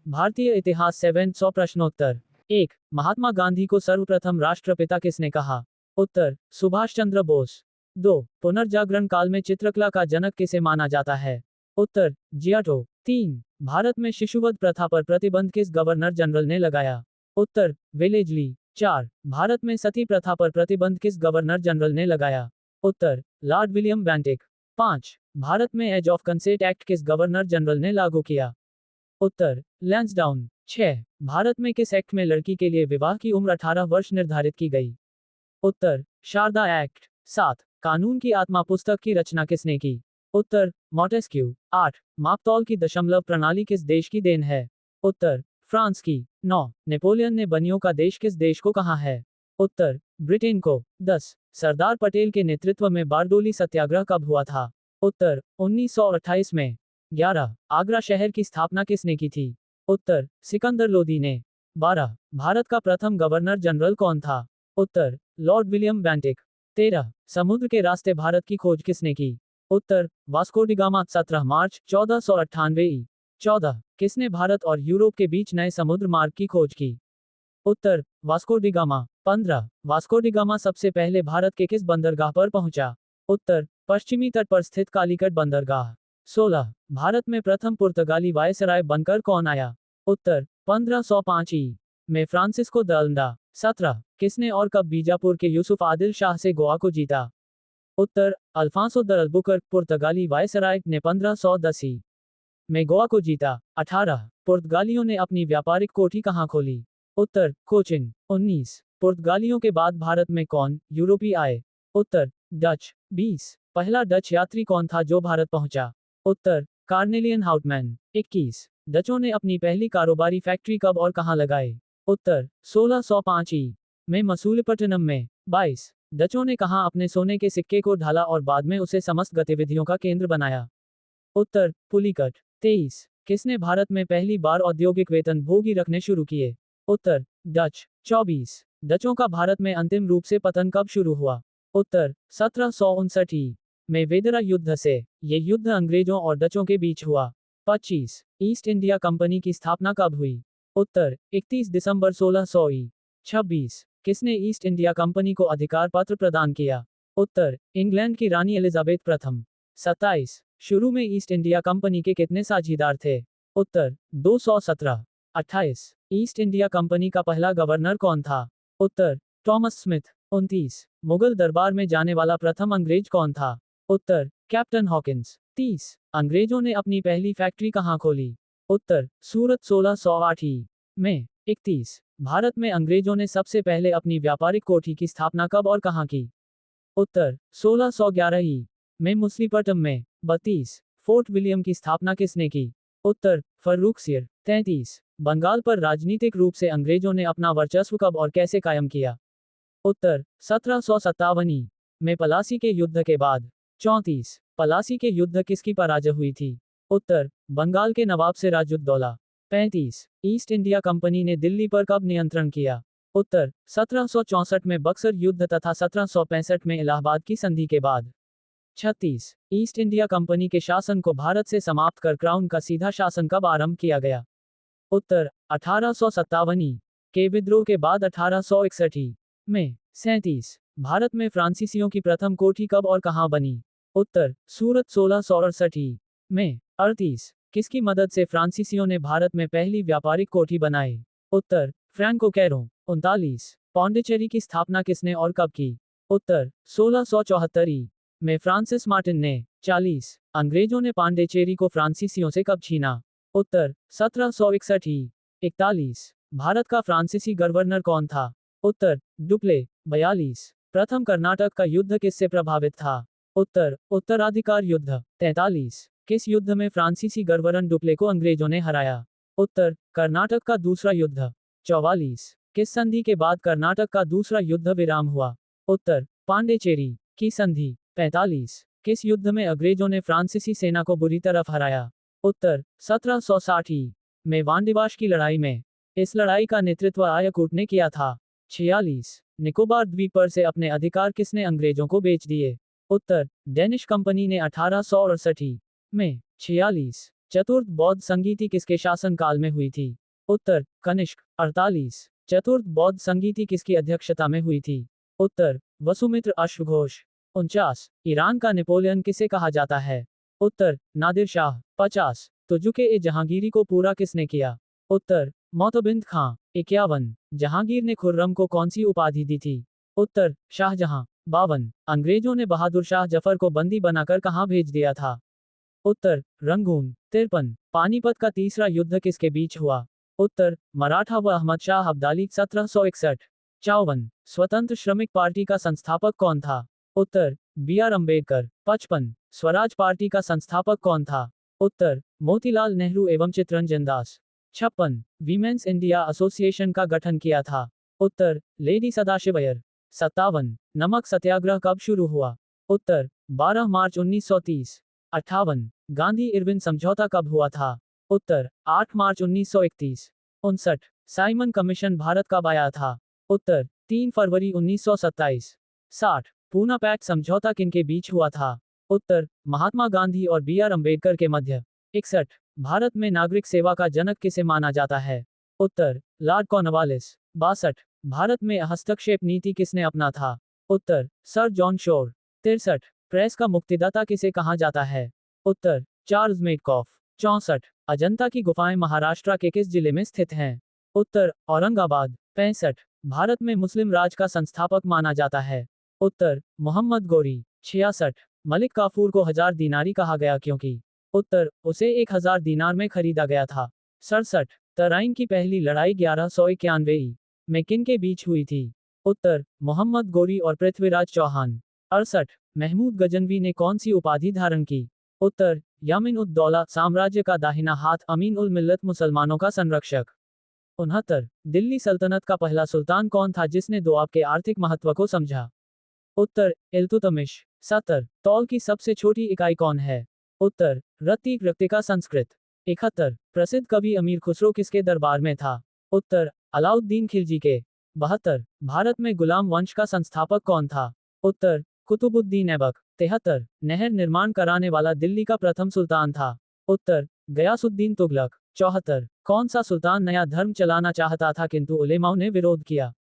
भारतीय इतिहास 700 प्रश्नोत्तर। 1. महात्मा गांधी को सर्वप्रथम राष्ट्रपिता किसने कहा? उत्तर, सुभाष चंद्र बोस। 2. पुनर्जागरण काल में चित्रकला का जनक किसे माना जाता है? उत्तर, जियाटो। 3. भारत में शिशुवध प्रथा पर प्रतिबंध किस गवर्नर जनरल ने लगाया? उत्तर, वेलेजली। 4. भारत में सती प्रथा पर प्रतिबंध किस गवर्नर जनरल ने लगाया? उत्तर, लॉर्ड विलियम बेंटिक। 5. भारत में एज ऑफ कंसेंट एक्ट किस गवर्नर जनरल ने लागू किया? उत्तर, लैंसडाउन। 6. भारत में किस एक्ट में लड़की के लिए विवाह की उम्र 18 वर्ष निर्धारित की गई? उत्तर, शारदा एक्ट। 7. कानून की आत्मा पुस्तक की रचना किसने की? उत्तर, मॉन्टेस्क्यू। 8. मापतौल की दशमलव प्रणाली किस देश की देन है? उत्तर, फ्रांस की। 9. नेपोलियन ने बनियों का देश किस देश को कहा है? उत्तर, ब्रिटेन को। 10. सरदार पटेल के नेतृत्व में बारडोली सत्याग्रह कब हुआ था? उत्तर, 1928 में। 11. आगरा शहर की स्थापना किसने की थी? उत्तर, सिकंदर लोदी ने। 12. भारत का प्रथम गवर्नर जनरल कौन था? उत्तर, लॉर्ड विलियम बेंटिक। 13. समुद्र के रास्ते भारत की खोज किसने की? उत्तर, वास्को डी गामा। 17 मार्च 1498 ई। 14. किसने भारत और यूरोप के बीच नए समुद्र मार्ग की खोज की? उत्तर, Vasco da Gama. 15. Vasco da Gama सबसे पहले भारत के किस बंदरगाह पर पहुंचा? उत्तर, पश्चिमी तट पर स्थित कालीकट बंदरगाह। 16. भारत में प्रथम पुर्तगाली वायसराय बनकर कौन आया? उत्तर, 1505 ई में फ्रांसिस्को द अल्ंदा। 17. किसने और कब बीजापुर के यूसुफ आदिल शाह से गोवा को जीता? उत्तर, अल्फांसो द अल्बुकर्क। पुर्तगाली वायसराय ने 1510 ई में गोवा को जीता। 18. पुर्तगालियों ने अपनी व्यापारिक कोठी कहाँ खोली? उत्तर, कोचिन। 19. पुर्तगालियों के बाद भारत में कौन यूरोपी आए? उत्तर, डच। 20. पहला डच यात्री कौन था जो भारत पहुंचा? उत्तर, कार्नेलियन हाउटमैन। 21. डचों ने अपनी पहली कारोबारी फैक्ट्री कब और कहां लगाए? उत्तर, 1605 ई में मसूलीपट्टनम में। 22. डचों ने कहां अपने सोने के सिक्के को ढाला और बाद में उसे समस्त गतिविधियों का केंद्र बनाया? उत्तर, पुलिकट। 23. किसने भारत में पहली बार औद्योगिक वेतन भोगी रखने शुरू किए? उत्तर, डच। 24. डचों का भारत में अंतिम रूप से पतन कब शुरू हुआ? उत्तर, 1759 ई में वेदरा युद्ध से। ये युद्ध अंग्रेजों और डचों के बीच हुआ। 25. ईस्ट इंडिया कंपनी की स्थापना कब हुई? उत्तर, 31 दिसंबर 1600 ई। 26. किसने ईस्ट इंडिया कंपनी को अधिकार पत्र प्रदान किया? उत्तर, इंग्लैंड की रानी एलिजाबेथ प्रथम। 27. शुरू में ईस्ट इंडिया कंपनी के कितने साझीदार थे? उत्तर, 217। 28. ईस्ट इंडिया कंपनी का पहला गवर्नर कौन था? उत्तर, टॉमस स्मिथ। 29. मुगल दरबार में जाने वाला प्रथम अंग्रेज कौन था? उत्तर, कैप्टन हॉकिंस। 30. अंग्रेजों ने अपनी पहली फैक्ट्री कहां खोली? उत्तर, सूरत 1608 ई में। 31. भारत में अंग्रेजों ने सबसे पहले अपनी व्यापारिक कोठी की स्थापना कब और कहां की? उत्तर, 1611 ई में मुसलीपट्टम में। 32. फोर्ट विलियम की स्थापना किसने की? उत्तर, फर्रुखसियर। 33. बंगाल पर राजनीतिक रूप से अंग्रेजों ने अपना वर्चस्व कब और कैसे कायम किया? उत्तर, 1757 ई में पलासी के युद्ध के बाद। 34. पलासी के युद्ध किसकी पराजय हुई थी? उत्तर, बंगाल के नवाब सिराजुद्दौला। 35. ईस्ट इंडिया कंपनी ने दिल्ली पर कब नियंत्रण किया? उत्तर, 1764 में बक्सर युद्ध तथा 1765 में इलाहाबाद की संधि के बाद। 36. ईस्ट इंडिया कंपनी के शासन को भारत से समाप्त कर क्राउन का सीधा शासन कब आरंभ किया गया? उत्तर, 1857 ई के विद्रोह के बाद 1861 ई में। 37. भारत में फ्रांसीसियों की प्रथम कोठी कब और कहां बनी? उत्तर, सूरत 1668 ई में। 38. किसकी मदद से फ्रांसीसियों ने भारत में पहली व्यापारिक कोठी बनाई? उत्तर, फ्रैंको कैरो। 39. पौंडीचेरी की स्थापना किसने और कब की? उत्तर, 1674 ई में फ्रांसिस मार्टिन ने। 40. अंग्रेजों ने पांडिचेरी को फ्रांसीसियों से कब छीना? उत्तर, 1761 ई। 41. भारत का फ्रांसीसी गवर्नर कौन था? उत्तर, डुप्ले। 42. प्रथम कर्नाटक का युद्ध किससे प्रभावित था? उत्तर, उत्तराधिकार युद्ध। 43. किस युद्ध में फ्रांसीसी गवर्नर डुप्ले को अंग्रेजों ने हराया? उत्तर, कर्नाटक का दूसरा युद्ध। 44. किस संधि के बाद कर्नाटक का दूसरा युद्ध विराम हुआ? उत्तर, पांडिचेरी की संधि। 45. किस युद्ध में अंग्रेजों ने फ्रांसीसी सेना को बुरी तरफ हराया? उत्तर, 1760 ई में वांडिवाश की लड़ाई में। इस लड़ाई का नेतृत्व आयाकूट ने किया था। 46. निकोबार द्वीप पर से अपने अधिकार किसने अंग्रेजों को बेच दिए? उत्तर, डेनिश कंपनी ने 1868 ई में। 46. चतुर्थ बौद्ध संगीति किसके शासनकाल में हुई थी? उत्तर कनिष्क। 48 चतुर्थ बौद्ध संगीति किसकी अध्यक्षता में हुई थी? उत्तर वसुमित्र अश्वघोष। 49 ईरान का नेपोलियन किसे कहा जाता है? उत्तर नादिर शाह। 50 तुजुके ए जहांगीरी को पूरा किसने किया? उत्तर मोतबिंद खां। 51 जहांगीर ने खुर्रम को कौन सी उपाधि दी थी? उत्तर शाहजहां। 52 अंग्रेजों ने बहादुर शाह जफर को बंदी बनाकर कहां भेज दिया था? उत्तर रंगून। 53 पानीपत का तीसरा युद्ध किसके बीच हुआ? उत्तर मराठा व अहमद शाह अब्दाली। 1761 54 स्वतंत्र श्रमिक पार्टी का संस्थापक कौन था? उत्तर B.R. अम्बेडकर। 55 स्वराज पार्टी का संस्थापक कौन था? उत्तर मोतीलाल नेहरू एवं Chittaranjan Das. 56 women's India association का गठन किया था? उत्तर लेडी सदाशिव अय्यर। 57 नमक सत्याग्रह कब शुरू हुआ? उत्तर 12 मार्च 1930। 58 गांधी इरविन समझौता कब हुआ था? उत्तर 8 मार्च 1931। 59 साइमन कमीशन भारत कब आया था? उत्तर 3 फरवरी 1927। 60 पूना पैक्ट समझौता किनके बीच हुआ था? उत्तर महात्मा गांधी और B.R. अम्बेडकर के मध्य। 61 भारत में नागरिक सेवा का जनक किसे माना जाता है? उत्तर लॉर्ड कॉर्नवालिस। 62 भारत में हस्तक्षेप नीति किसने अपना था? उत्तर सर जॉन शोर। 63 प्रेस का मुक्तिदाता किसे कहा जाता है? उत्तर चार्ल्स मेडकॉफ। 64 अजंता की गुफाएं महाराष्ट्र के किस जिले में स्थित हैं? उत्तर औरंगाबाद। 65 भारत में मुस्लिम राज का संस्थापक माना जाता है? उत्तर मोहम्मद गोरी। 66 मलिक काफूर को 1000 दीनारी कहा गया क्योंकि? उत्तर उसे 1000 दीनार में खरीदा गया था। 67 तराइन की पहली लड़ाई 1191 में किन के बीच हुई थी? उत्तर मोहम्मद गोरी और पृथ्वीराज चौहान। 68 महमूद गजनवी ने कौन सी उपाधि धारण की? उत्तर यामिन उद दौला साम्राज्य का दाहिना हाथ, अमीन उल मिल्लत मुसलमानों का संरक्षक। 69 दिल्ली सल्तनत का पहला सुल्तान कौन था जिसने दोआब के आर्थिक महत्व को समझा? उत्तर इल्तुतमिश। 70 तौल की सबसे छोटी इकाई कौन है? उत्तर रत्ती रक्तिका संस्कृत। 71 प्रसिद्ध कवि अमीर खुसरो किसके दरबार में था? उत्तर अलाउद्दीन खिलजी के। 72 भारत में गुलाम वंश का संस्थापक कौन था? उत्तर कुतुबुद्दीन ऐबक। 73 नहर निर्माण कराने वाला दिल्ली का प्रथम सुल्तान था? उत्तर गयासुद्दीन तुगलक। 74 कौन सा सुल्तान नया धर्म चलाना चाहता था किंतु उलेमाओं ने विरोध किया?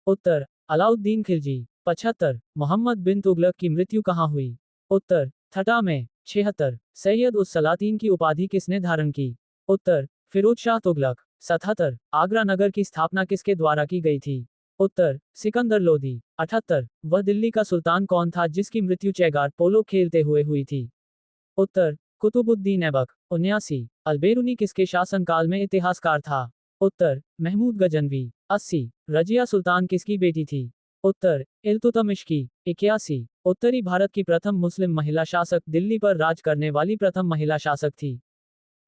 उत्तर अलाउद्दीन खिलजी। 75 मोहम्मद बिन तुगलक की मृत्यु कहाँ हुई? उत्तर ठट्टा में। 76 सैयद उस सलातीन की उपाधि किसने धारण की? उत्तर फिरोज शाह तुगलक। 77 आगरा नगर की स्थापना किसके द्वारा की गई थी? उत्तर सिकंदर लोधी। 78 वह दिल्ली का सुल्तान कौन था जिसकी मृत्यु चैगार पोलो खेलते हुए हुई थी? उत्तर कुतुबुद्दीन ऐबक। 79 अलबेरुनी किसके शासनकाल में इतिहासकार था? उत्तर महमूद गजनवी। 80 रजिया सुल्तान किसकी बेटी थी? उत्तर इल्तुतमिश की। 81 उत्तरी भारत की प्रथम मुस्लिम महिला शासक, दिल्ली पर राज करने वाली प्रथम महिला शासक थी?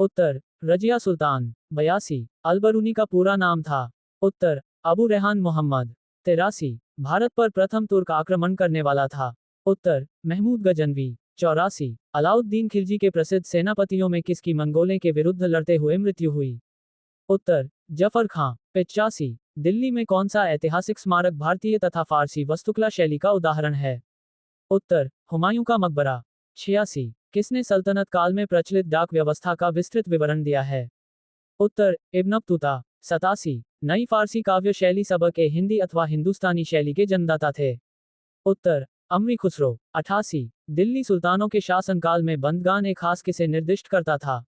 उत्तर रजिया सुल्तान। 82 अलबरूनी का पूरा नाम था? उत्तर अबू रेहान मोहम्मद। 83 भारत पर प्रथम तुर्क आक्रमण करने वाला था? उत्तर महमूद गजनवी। 84 अलाउद्दीन खिलजी के प्रसिद्ध सेनापतियों में किसकी मंगोलों के विरुद्ध लड़ते हुए मृत्यु हुई? उत्तर जफर खां। 85 दिल्ली में कौन सा ऐतिहासिक स्मारक भारतीय तथा फारसी वास्तुकला शैली का उदाहरण है? उत्तर हुमायूं का मकबरा। 86 किसने सल्तनत काल में प्रचलित डाक व्यवस्था का विस्तृत विवरण दिया है? उत्तर इब्न बतूता। 87 नई फारसी काव्य शैली सबक ए हिंदी अथवा हिंदुस्तानी शैली के जन्मदाता थे? उत्तर अमरी खुसरो। 88 दिल्ली सुल्तानों के शासनकाल में बंदगान ए खास किसे निर्दिष्ट करता था?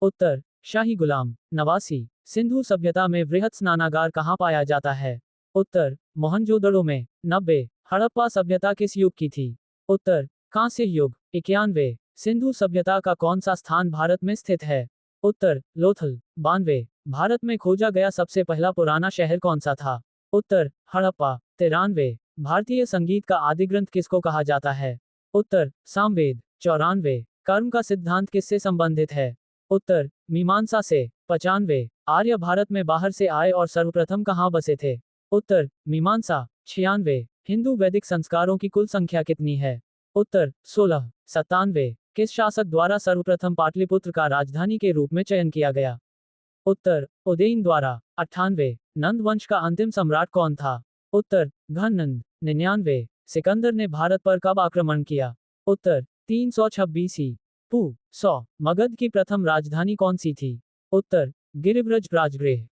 उत्तर शाही गुलाम। 89 सिंधु सभ्यता में वृहत स्नानागार कहाँ पाया जाता है? उत्तर मोहनजोदड़ो में। 90 हड़प्पा सभ्यता किस युग की थी? उत्तर कांस्य युग। 91 सिंधु सभ्यता का कौन सा स्थान भारत में स्थित है? उत्तर लोथल। 92 भारत में खोजा गया सबसे पहला पुराना शहर कौन सा था? उत्तर हड़प्पा। 93 भारतीय संगीत का आदि ग्रंथ किसको कहा जाता है? उत्तर सामवेद। 94 कर्म का सिद्धांत किससे संबंधित है? उत्तर मीमांसा से। 95 आर्य भारत में बाहर से आए और सर्वप्रथम कहाँ बसे थे? उत्तर मीमांसा। 96 हिंदू वैदिक संस्कारों की कुल संख्या कितनी है? उत्तर 16। 97 किस शासक द्वारा सर्वप्रथम पाटलिपुत्र का राजधानी के रूप में चयन किया गया? उत्तर उदयन द्वारा। 98 नंद वंश का अंतिम सम्राट कौन था? उत्तर घननंद। 99 सिकंदर ने भारत पर कब आक्रमण किया? उत्तर 326 BC। पू 100 मगध की प्रथम राजधानी कौन सी थी? उत्तर गिरिव्रज राजगृह।